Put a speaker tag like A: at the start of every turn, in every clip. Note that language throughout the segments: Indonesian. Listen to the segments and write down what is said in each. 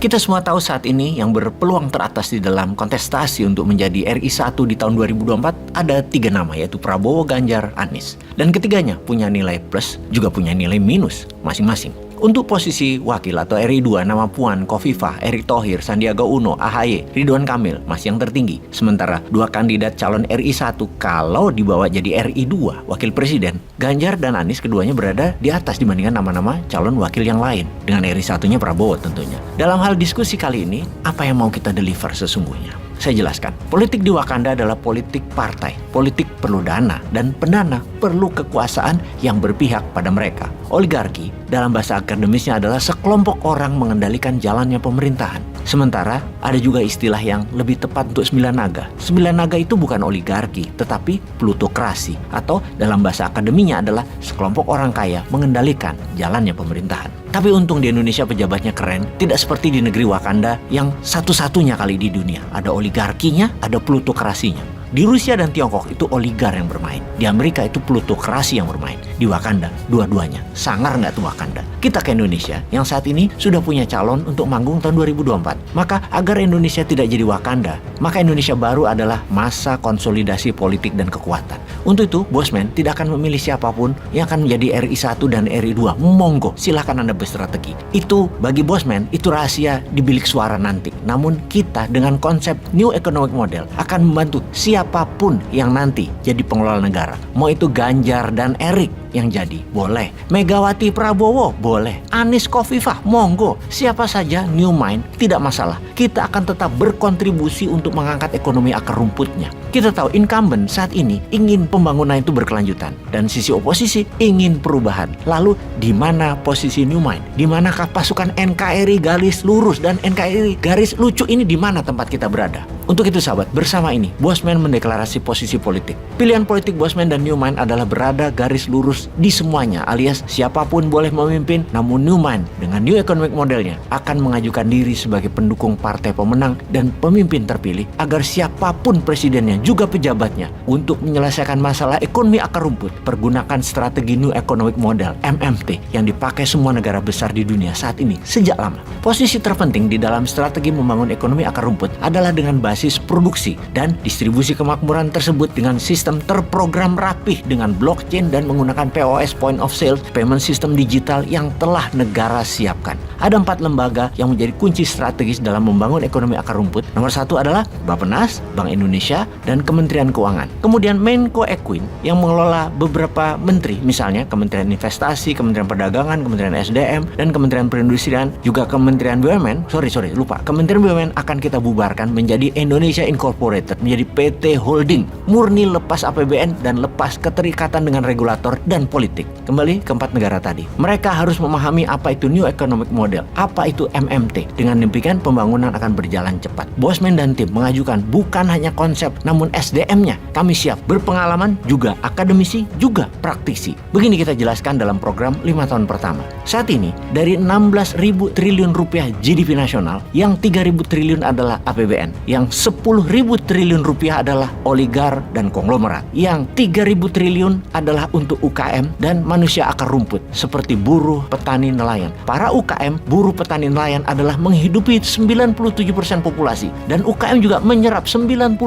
A: Kita semua tahu saat ini yang berpeluang teratas di dalam kontestasi untuk menjadi RI 1 di tahun 2024 ada 3 nama, yaitu Prabowo, Ganjar, Anies. Dan ketiganya punya nilai plus juga punya nilai minus masing-masing. Untuk posisi wakil atau RI 2, nama Puan, Khofifah, Erick Thohir, Sandiaga Uno, AHY, Ridwan Kamil masih yang tertinggi. Sementara 2 kandidat calon RI 1 kalau dibawa jadi RI 2, wakil presiden, Ganjar dan Anies keduanya berada di atas dibandingkan nama-nama calon wakil yang lain. Dengan RI 1-nya Prabowo tentunya. Dalam hal diskusi kali ini, apa yang mau kita deliver sesungguhnya? Saya jelaskan, politik di Wakanda adalah politik partai. Politik perlu dana, dan pendana perlu kekuasaan yang berpihak pada mereka. Oligarki dalam bahasa akademisnya adalah sekelompok orang mengendalikan jalannya pemerintahan. Sementara ada juga istilah yang lebih tepat untuk 9 naga. 9 naga itu bukan oligarki, tetapi plutokrasi. Atau dalam bahasa akademinya adalah sekelompok orang kaya mengendalikan jalannya pemerintahan. Tapi untung di Indonesia pejabatnya keren, tidak seperti di negeri Wakanda yang satu-satunya kali di dunia. Ada oligarkinya, ada plutokrasinya. Di Rusia dan Tiongkok itu oligar yang bermain. Di Amerika itu plutokrasi yang bermain. Di Wakanda, dua-duanya. Sangar nggak tuh Wakanda? Kita ke Indonesia yang saat ini sudah punya calon untuk manggung tahun 2024. Maka agar Indonesia tidak jadi Wakanda, maka Indonesia baru adalah masa konsolidasi politik dan kekuatan. Untuk itu, Bosman tidak akan memilih siapapun yang akan menjadi RI 1 dan RI 2. Monggo, silahkan Anda berstrategi. Itu bagi Bosman, itu rahasia di bilik suara nanti. Namun kita dengan konsep New Economic Model akan membantu siapapun yang nanti jadi pengelola negara. Mau itu Ganjar dan Erick yang jadi, boleh. Megawati Prabowo, boleh. Anies Khofifah, monggo. Siapa saja new mind, tidak masalah. Kita akan tetap berkontribusi untuk mengangkat ekonomi akar rumputnya. Kita tahu incumbent saat ini ingin pembangunan itu berkelanjutan. Dan sisi oposisi ingin perubahan. Lalu di mana posisi new mind? Di manakah pasukan NKRI garis lurus dan NKRI garis lucu ini, di mana tempat kita berada? Untuk itu sahabat, bersama ini Bosman mendeklarasi posisi politik. Pilihan politik Bosman dan New Mind adalah berada garis lurus di semuanya, alias siapapun boleh memimpin, namun New Mind dengan New Economic Modelnya akan mengajukan diri sebagai pendukung partai pemenang dan pemimpin terpilih agar siapapun presidennya juga pejabatnya untuk menyelesaikan masalah ekonomi akar rumput. Pergunakan strategi New Economic Model (MMT) yang dipakai semua negara besar di dunia saat ini sejak lama. Posisi terpenting di dalam strategi membangun ekonomi akar rumput adalah dengan basis produksi dan distribusi kemakmuran tersebut dengan sistem terprogram rapih dengan blockchain dan menggunakan POS (Point of Sale) payment system digital yang telah negara siapkan. Ada 4 lembaga yang menjadi kunci strategis dalam membangun ekonomi akar rumput. Nomor 1 adalah Bappenas, Bank Indonesia, dan Kementerian Keuangan. Kemudian Menko Equin yang mengelola beberapa menteri, misalnya Kementerian Investasi, Kementerian Perdagangan, Kementerian SDM, dan Kementerian Perindustrian, juga Kementerian BUMN. Kementerian BUMN akan kita bubarkan menjadi Indonesia Incorporated, menjadi PT Holding, murni lepas APBN dan lepas keterikatan dengan regulator dan politik. Kembali ke 4 negara tadi. Mereka harus memahami apa itu New Economic Model, apa itu MMT. Dengan demikian pembangunan akan berjalan cepat. Bosman dan tim mengajukan bukan hanya konsep, namun SDM-nya. Kami siap berpengalaman, juga akademisi, juga praktisi. Begini kita jelaskan dalam program 5 tahun pertama. Saat ini, dari 16.000 triliun rupiah GDP nasional, yang 3.000 triliun adalah APBN, yang 10.000 triliun rupiah adalah oligar dan konglomerat, yang 3.000 triliun adalah untuk UKM dan manusia akar rumput seperti buruh, petani, nelayan. Para UKM, buruh, petani, nelayan adalah menghidupi 97% populasi, dan UKM juga menyerap 97%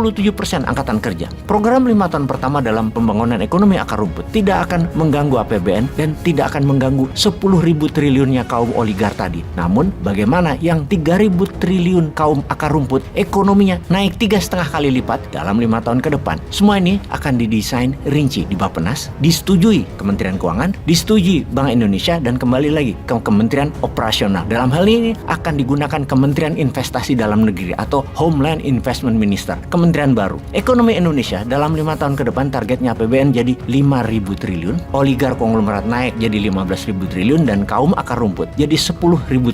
A: angkatan kerja. Program 5 tahun pertama dalam pembangunan ekonomi akar rumput tidak akan mengganggu APBN dan tidak akan mengganggu 10.000 triliunnya kaum oligar tadi. Namun bagaimana yang 3.000 triliun kaum akar rumput ekonominya naik 3,5 kali lipat dalam 5 tahun ke depan? Semua ini akan didesain rinci di Bappenas, disetujui Kementerian Keuangan, disetujui Bank Indonesia, dan kembali lagi ke Kementerian Operasional. Dalam hal ini akan digunakan Kementerian Investasi Dalam Negeri atau Homeland Investment Minister, kementerian baru. Ekonomi Indonesia dalam 5 tahun ke depan targetnya APBN jadi 5.000 triliun, oligar konglomerat naik jadi 15.000 triliun, dan kaum akar rumput jadi 10.000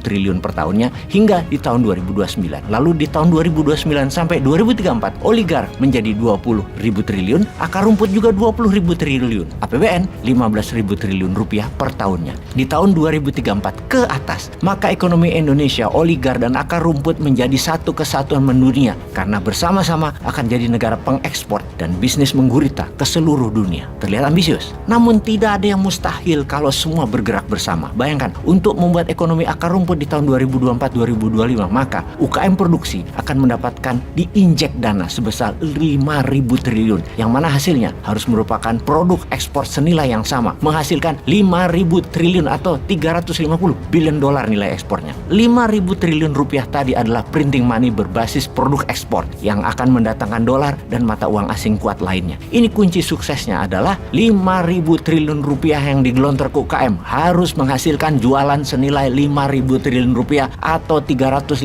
A: triliun per tahunnya hingga di tahun 2029. Lalu di tahun 2029 sampai 2034 oligar menjadi 20.000 triliun, akar rumput juga 20.000 triliun, APBN 15.000 triliun rupiah per tahunnya. Di tahun 2034 ke atas, maka ekonomi Indonesia, oligar dan akar rumput menjadi satu kesatuan mendunia karena bersama-sama akan jadi negara pengekspor dan bisnis menggurita ke seluruh dunia. Terlihat ambisius, namun tidak ada yang mustahil kalau semua bergerak bersama. Bayangkan, untuk membuat ekonomi akar rumput di tahun 2024-2025, maka UKM produksi akan mendapatkan diinjek dana sebesar 5.000 triliun, yang mana hasilnya harus merupakan produk ekspor senilai yang sama, menghasilkan 5.000 triliun atau 350 billion dolar nilai ekspornya. 5.000 triliun rupiah tadi adalah printing money berbasis produk ekspor yang akan mendatangkan dolar dan mata uang asing kuat lainnya. Ini kunci suksesnya adalah 5.000 triliun rupiah yang digelontor ke UKM harus menghasilkan jualan senilai 5.000 triliun rupiah atau 350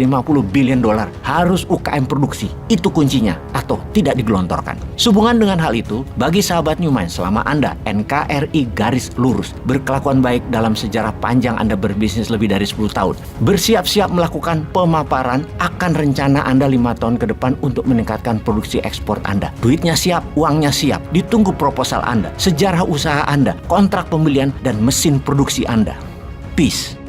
A: billion dolar. Harus UKM produksi. Itu kuncinya, atau tidak digelontorkan. Sehubungan dengan hal itu, bagi sahabat New Mind, selama Anda NKRI garis lurus berkelakuan baik dalam sejarah panjang Anda berbisnis lebih dari 10 tahun, bersiap-siap melakukan pemaparan akan rencana Anda 5 tahun ke depan untuk meningkatkan produksi ekspor Anda. Duitnya siap, uangnya siap, ditunggu proposal Anda, sejarah usaha Anda, kontrak pembelian dan mesin produksi Anda. Peace.